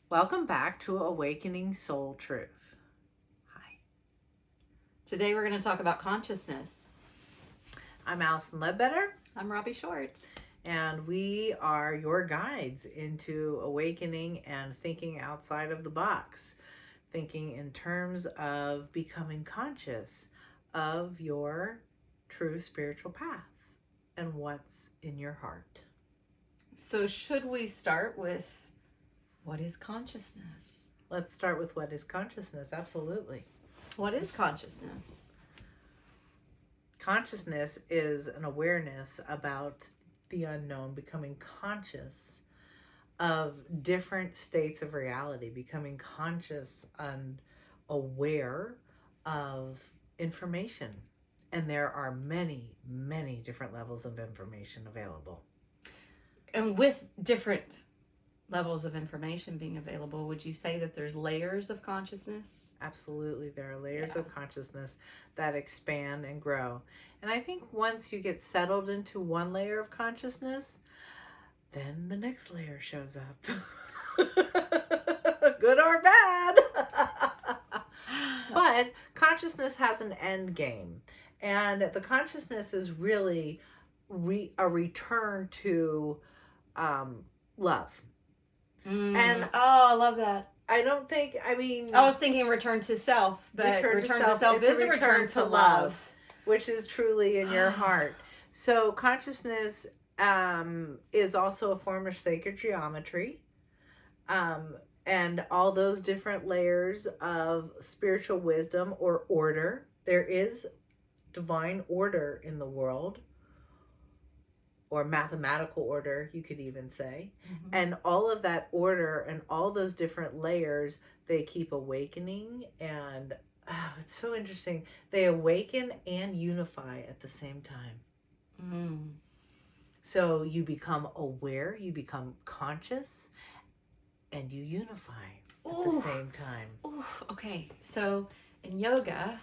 Welcome back to Awakening Soul Truth. Hi, Today we're going to talk about consciousness. I'm Allison Ledbetter, I'm Robbie Shorts. and we are your guides into awakening and thinking outside of the box, thinking in terms of becoming conscious of your true spiritual path and what's in your heart. So should we start with what is consciousness? Let's start with what is consciousness. Absolutely. What is consciousness? Consciousness is an awareness about the unknown, becoming conscious of different states of reality, becoming conscious and aware of information. And there are many, many different levels of information available. And with different levels of information being available, would you say that there's layers of consciousness? Absolutely. There are layers of consciousness that expand and grow. And I think once you get settled into one layer of consciousness, then the next layer shows up. Good or bad. But consciousness has an end game. And the consciousness is really a return to love. And I love that. I don't think, I mean... I was thinking return to self, but return to self is a return to love. Which is truly in your heart. So consciousness is also a form of sacred geometry. And all those different layers of spiritual wisdom or order. There is divine order in the world. Or mathematical order, you could even say. Mm-hmm. And all of that order and all those different layers, they keep awakening. And it's so interesting. They awaken and unify at the same time. So you become aware, you become conscious, and you unify at the same time. Okay, so in yoga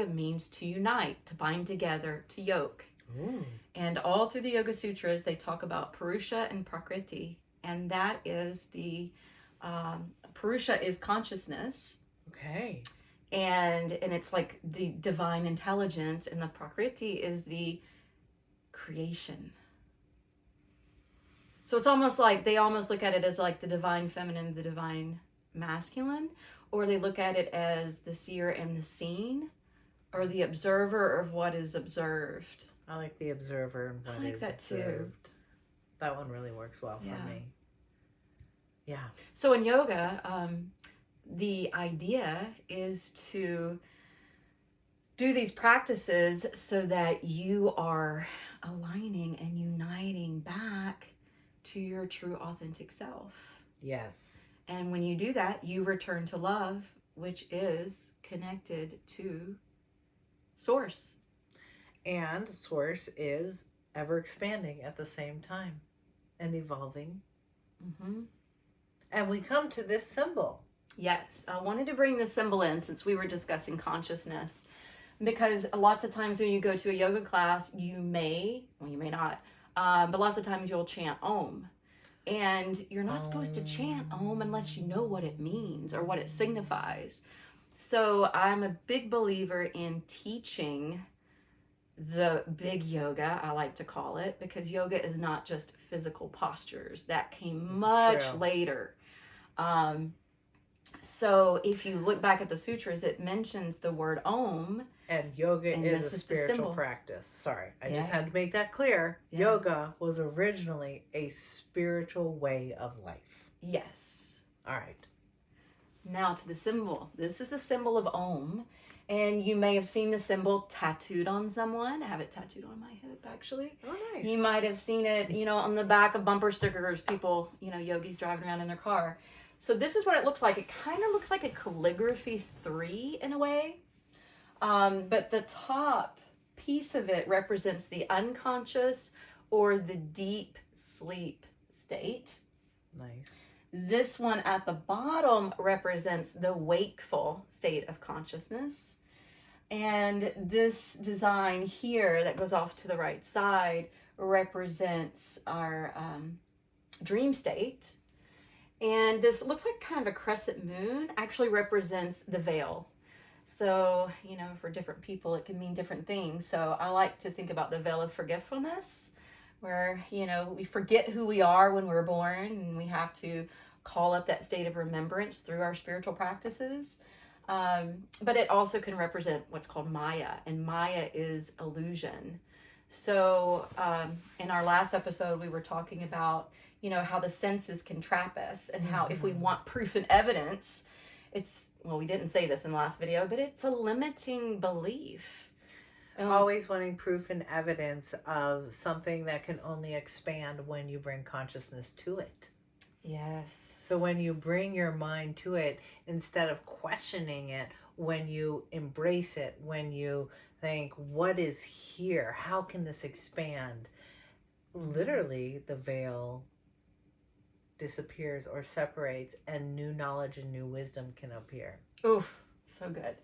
means to unite, to bind together, to yoke. Ooh. And all through the Yoga Sutras, they talk about Purusha and Prakriti. And that is Purusha is consciousness. Okay. And it's like the divine intelligence, and the Prakriti is the creation. So it's almost like they almost look at it as like the divine feminine, the divine masculine, or they look at it as the seer and the seen, or the observer of what is observed. I like the observer and what is observed. Too. That one really works well for me. Yeah. So in yoga, the idea is to do these practices so that you are aligning and uniting back to your true authentic self. Yes. And when you do that, you return to love, which is connected to source. And source is ever expanding at the same time and evolving. Mm-hmm. And we come to this symbol. Yes, I wanted to bring this symbol in since we were discussing consciousness, because lots of times when you go to a yoga class, you may not, but lots of times you'll chant Om. And you're not supposed to chant Om unless you know what it means or what it signifies. So I'm a big believer in teaching the big yoga, I like to call it, because yoga is not just physical postures. That came much later. So if you look back at the sutras, it mentions the word Om. And yoga is a spiritual practice. Sorry, I just had to make that clear. Yes. Yoga was originally a spiritual way of life. Yes. All right. Now to the symbol. This is the symbol of Om. And you may have seen the symbol tattooed on someone. I have it tattooed on my hip, actually. Oh, nice. You might have seen it, on the back of bumper stickers, people, yogis driving around in their car. So this is what it looks like. It kind of looks like a calligraphy 3 in a way. But the top piece of it represents the unconscious or the deep sleep state. Nice. This one at the bottom represents the wakeful state of consciousness. And this design here that goes off to the right side represents our dream state. And this looks like kind of a crescent moon, actually represents the veil. So, for different people, it can mean different things. So I like to think about the veil of forgetfulness, where, we forget who we are when we're born, and we have to call up that state of remembrance through our spiritual practices. But it also can represent what's called Maya, and Maya is illusion. So in our last episode, we were talking about, how the senses can trap us, and how if we want proof and evidence, we didn't say this in the last video, but it's a limiting belief. Always wanting proof and evidence of something that can only expand when you bring consciousness to it. Yes. So when you bring your mind to it, instead of questioning it, when you embrace it, when you think, what is here? How can this expand? Literally, the veil disappears or separates, and new knowledge and new wisdom can appear. Oof, so good.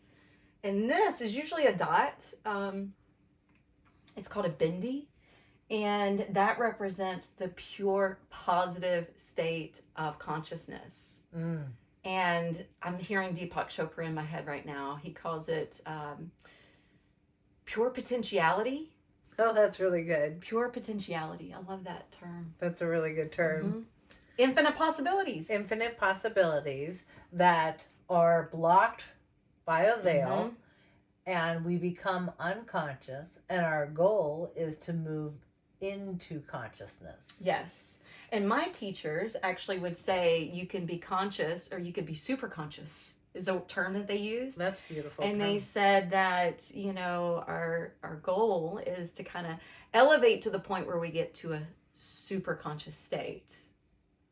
And this is usually a dot. It's called a bindi. And that represents the pure positive state of consciousness. And I'm hearing Deepak Chopra in my head right now. He calls it pure potentiality. Oh, that's really good. Pure potentiality. I love that term. That's a really good term. Infinite possibilities. Infinite possibilities that are blocked by a veil, and we become unconscious, and our goal is to move into consciousness. Yes. And my teachers actually would say you can be conscious or you could be super conscious is a term that they used. That's beautiful. And they said that, our goal is to kind of elevate to the point where we get to a super conscious state.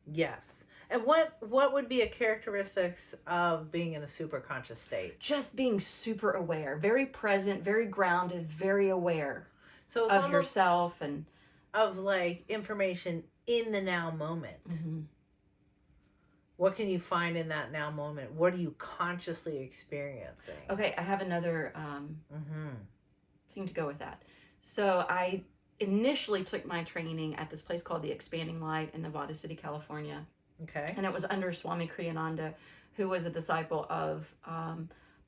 Yes. And what would be a characteristics of being in a super conscious state? Just being super aware, very present, very grounded, very aware so it's of yourself and of information in the now moment. What can you find in that now moment? What are you consciously experiencing? Okay, I have another thing to go with that. So I initially took my training at this place called the Expanding Light in Nevada City, California. Okay. And it was under Swami Kriyananda, who was a disciple of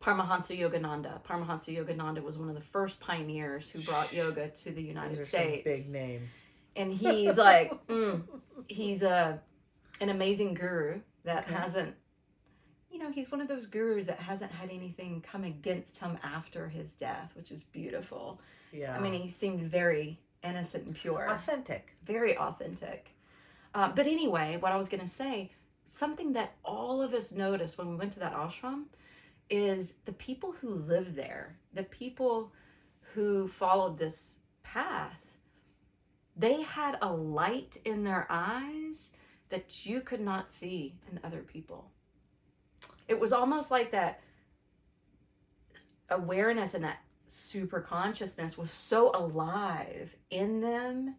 Paramahansa Yogananda. Paramahansa Yogananda was one of the first pioneers who brought yoga to the United States. Some big names. And he's he's an amazing guru that hasn't, he's one of those gurus that hasn't had anything come against him after his death, which is beautiful. Yeah. I mean, he seemed very innocent and pure. Authentic. Very authentic. But anyway, what I was going to say, something that all of us noticed when we went to that ashram is the people who live there, the people who followed this path, they had a light in their eyes that you could not see in other people. It was almost like that awareness and that super consciousness was so alive in them,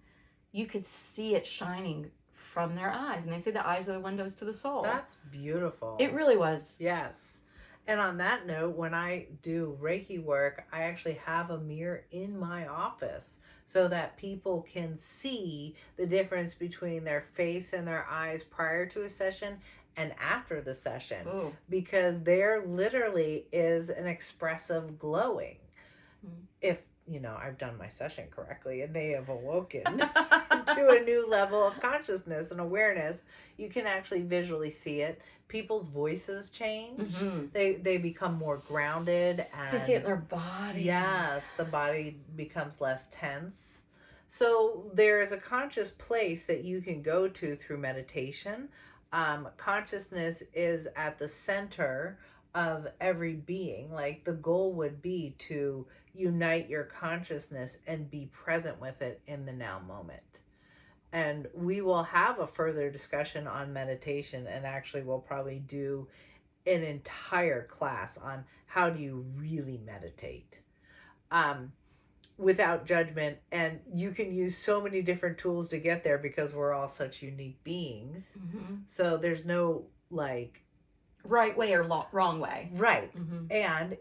you could see it shining from their eyes. And they say the eyes are the windows to the soul. That's beautiful. It really was. Yes. And on that note, when I do Reiki work, I actually have a mirror in my office so that people can see the difference between their face and their eyes prior to a session and after the session. Ooh. Because there literally is an expressive glowing. If, I've done my session correctly and they have awoken to a new level of consciousness and awareness, you can actually visually see it. People's voices change. They become more grounded. And they see it in their body. Yes, the body becomes less tense. So there is a conscious place that you can go to through meditation. Consciousness is at the center of every being. Like the goal would be to unite your consciousness and be present with it in the now moment. And we will have a further discussion on meditation, and actually we'll probably do an entire class on how do you really meditate without judgment. And you can use so many different tools to get there because we're all such unique beings. So there's no right way or wrong way. Right. And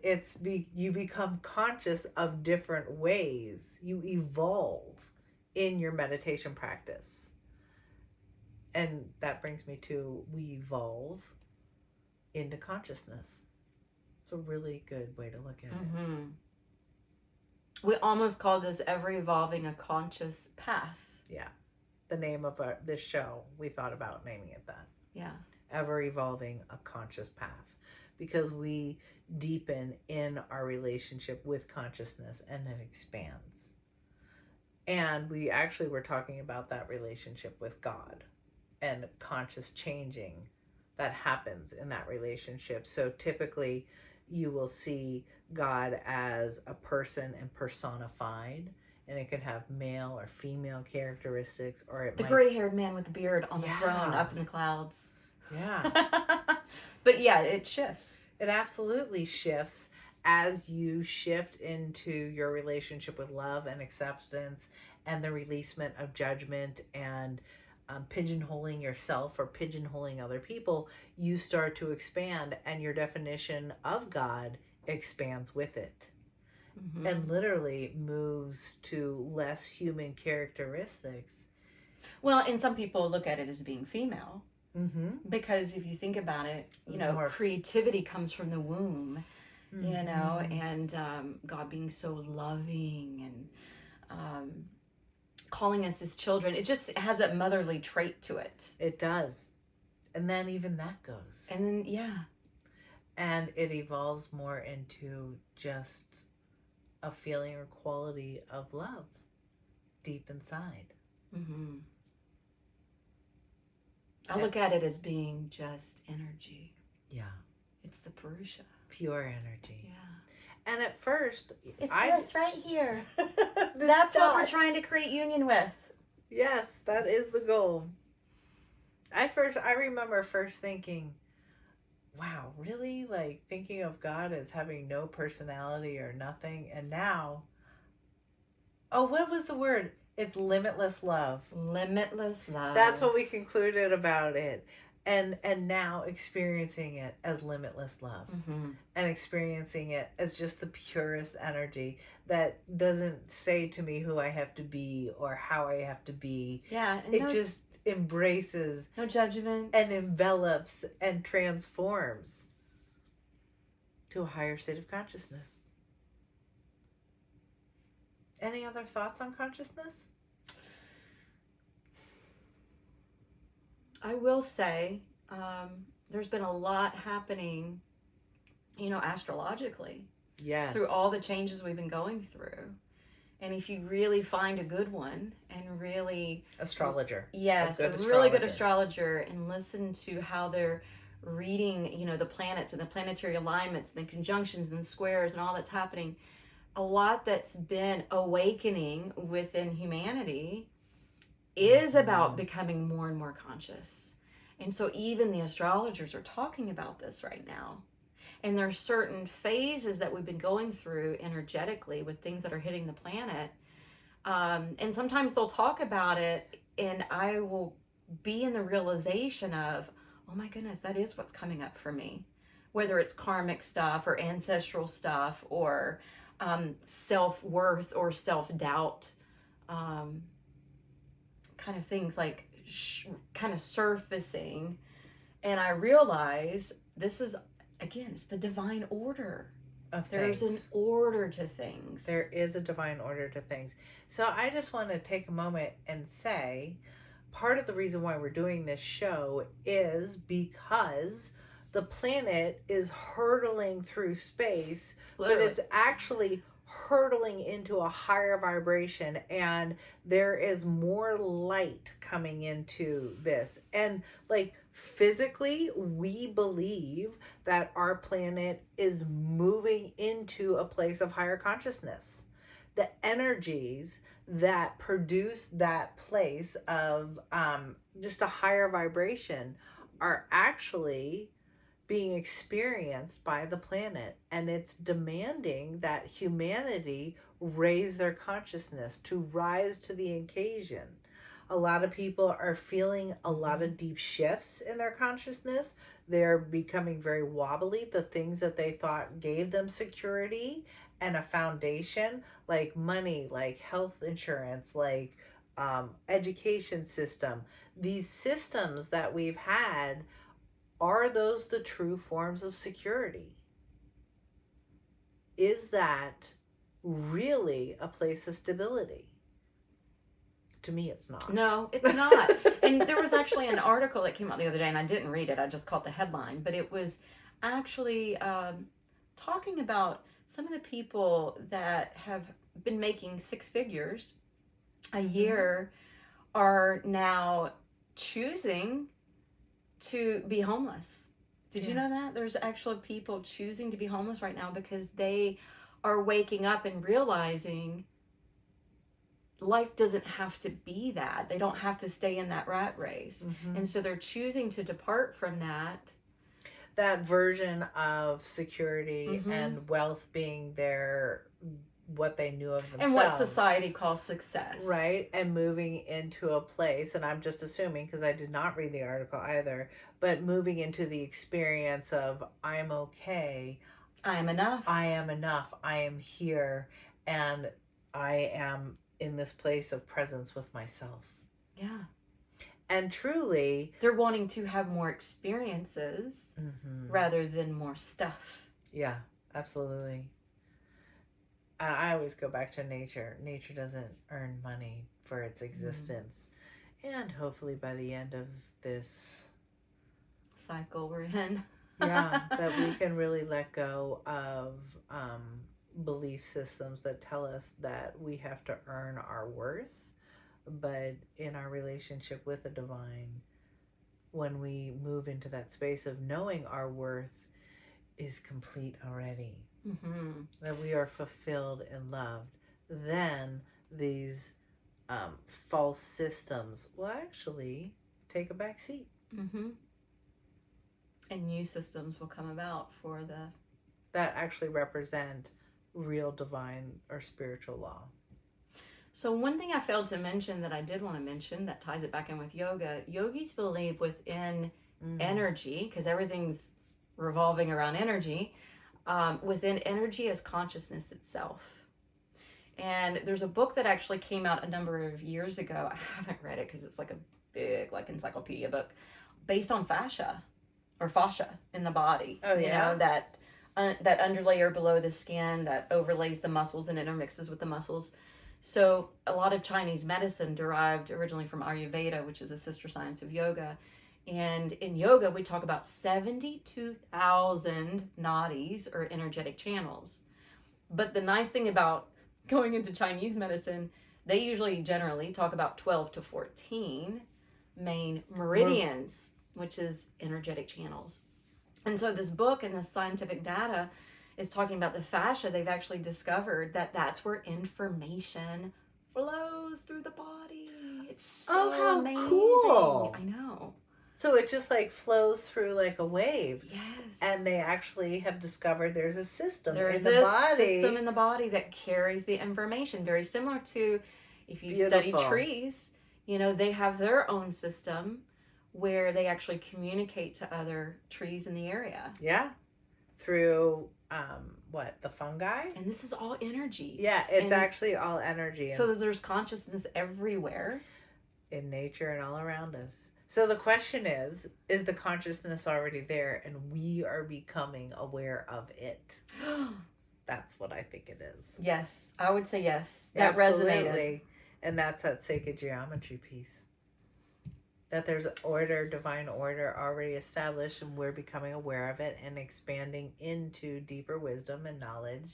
you become conscious of different ways. You evolve in your meditation practice. And that brings me to, we evolve into consciousness. It's a really good way to look at it. Mm-hmm. We almost call this ever evolving a conscious path. Yeah. The name of this show, we thought about naming it that. Yeah. Ever evolving a conscious path. Because we deepen in our relationship with consciousness and it expands. And we actually were talking about that relationship with God and conscious changing that happens in that relationship. So typically you will see God as a person and personified, and it could have male or female characteristics, or it The might... gray-haired man with the beard on the Yeah. throne up in the clouds. Yeah. But yeah, it shifts. It absolutely shifts as you shift into your relationship with love and acceptance and the releasement of judgment and pigeonholing yourself or pigeonholing other people. You start to expand, and your definition of God expands with it. Mm-hmm. And literally moves to less human characteristics. Well, and some people look at it as being female. Mm-hmm. Because if you think about it, It's more... creativity comes from the womb, Mm-hmm. and God being so loving and calling us his children. It just has a motherly trait to it. It does. And then even that goes. And then, yeah. And it evolves more into just a feeling or quality of love deep inside. Mm-hmm. I look at it as being just energy. Yeah. It's the Purusha. Pure energy. Yeah. And at first, it's this right here. That's what we're trying to create union with. Yes, that is the goal. I remember first thinking, wow, really? Like thinking of God as having no personality or nothing. And now, oh, what was the word? It's limitless love. Limitless love. That's what we concluded about it. And now experiencing it as limitless love. Mm-hmm. And experiencing it as just the purest energy that doesn't say to me who I have to be or how I have to be. Yeah. It just embraces. No judgment. And envelops and transforms to a higher state of consciousness. Any other thoughts on consciousness? I will say, there's been a lot happening, astrologically. Yes. Through all the changes we've been going through. And if you really find a good one and really... Astrologer. Yes, a really good astrologer, and listen to how they're reading, the planets and the planetary alignments and the conjunctions and the squares and all that's happening. A lot that's been awakening within humanity is about becoming more and more conscious. And so even the astrologers are talking about this right now. And there are certain phases that we've been going through energetically with things that are hitting the planet. And sometimes they'll talk about it, and I will be in the realization of, oh my goodness, that is what's coming up for me. Whether it's karmic stuff or ancestral stuff or self-worth or self-doubt, kind of things like kind of surfacing. And I realize this is, again, it's the divine order. There's an order to things. There is a divine order to things. So I just want to take a moment and say, part of the reason why we're doing this show is because the planet is hurtling through space, Literally. but it's actually hurtling into a higher vibration, and there is more light coming into this. And like physically, we believe that our planet is moving into a place of higher consciousness. The energies that produce that place of just a higher vibration are actually being experienced by the planet, and it's demanding that humanity raise their consciousness to rise to the occasion. A lot of people are feeling a lot of deep shifts in their consciousness. They're becoming very wobbly. The things that they thought gave them security and a foundation, like money, like health insurance, like education system. These systems that we've had, are those the true forms of security? Is that really a place of stability? To me, it's not. No, it's not. And there was actually an article that came out the other day, and I didn't read it. I just caught the headline, but it was actually talking about some of the people that have been making six figures a year are now choosing to be homeless. Did you know that? There's actually people choosing to be homeless right now because they are waking up and realizing life doesn't have to be that. They don't have to stay in that rat race. And so they're choosing to depart from that. That version of security and wealth being what they knew of themselves. And what society calls success. Right. And moving into a place, and I'm just assuming because I did not read the article either, but moving into the experience of I'm okay. I am enough. I am enough. I am here. And I am in this place of presence with myself. Yeah. And truly, they're wanting to have more experiences rather than more stuff. Yeah, absolutely. And I always go back to nature. Nature doesn't earn money for its existence. And hopefully by the end of this cycle we're in, that we can really let go of belief systems that tell us that we have to earn our worth. But in our relationship with the divine, when we move into that space of knowing our worth is complete already, that we are fulfilled and loved, then these false systems will actually take a back seat. And new systems will come about for that actually represent real divine or spiritual law. So one thing I failed to mention that I did want to mention that ties it back in with yoga, yogis believe within energy, because everything's revolving around energy, within energy is consciousness itself. And there's a book that actually came out a number of years ago. I haven't read it because it's like a big encyclopedia book based on fascia in the body. Oh, yeah. You know, that underlayer below the skin that overlays the muscles and intermixes with the muscles. So a lot of Chinese medicine derived originally from Ayurveda, which is a sister science of yoga. And in yoga, we talk about 72,000 nadis or energetic channels. But the nice thing about going into Chinese medicine, they usually generally talk about 12 to 14 main meridians, which is energetic channels. And so this book and this scientific data is talking about the fascia. They've actually discovered that that's where information flows through the body. It's so how amazing. Cool. I know. So it just flows through like a wave. Yes. And they actually have discovered there's a system in the body. System in the body that carries the information. Very similar to if you study trees, they have their own system where they actually communicate to other trees in the area. Yeah. Through the fungi? And this is all energy. Yeah, it's actually all energy. So there's consciousness everywhere. In nature and all around us. So the question is the consciousness already there and we are becoming aware of it? That's what I think it is. Yes, I would say yes. That Absolutely. Resonated. And that's that sacred geometry piece. That there's order, divine order already established and we're becoming aware of it and expanding into deeper wisdom and knowledge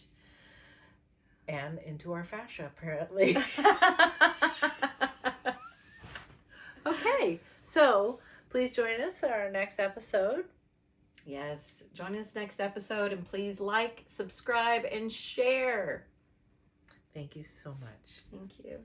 and into our fascia, apparently. Okay, so please join us at our next episode. Yes, join us next episode and please like, subscribe, and share. Thank you so much. Thank you.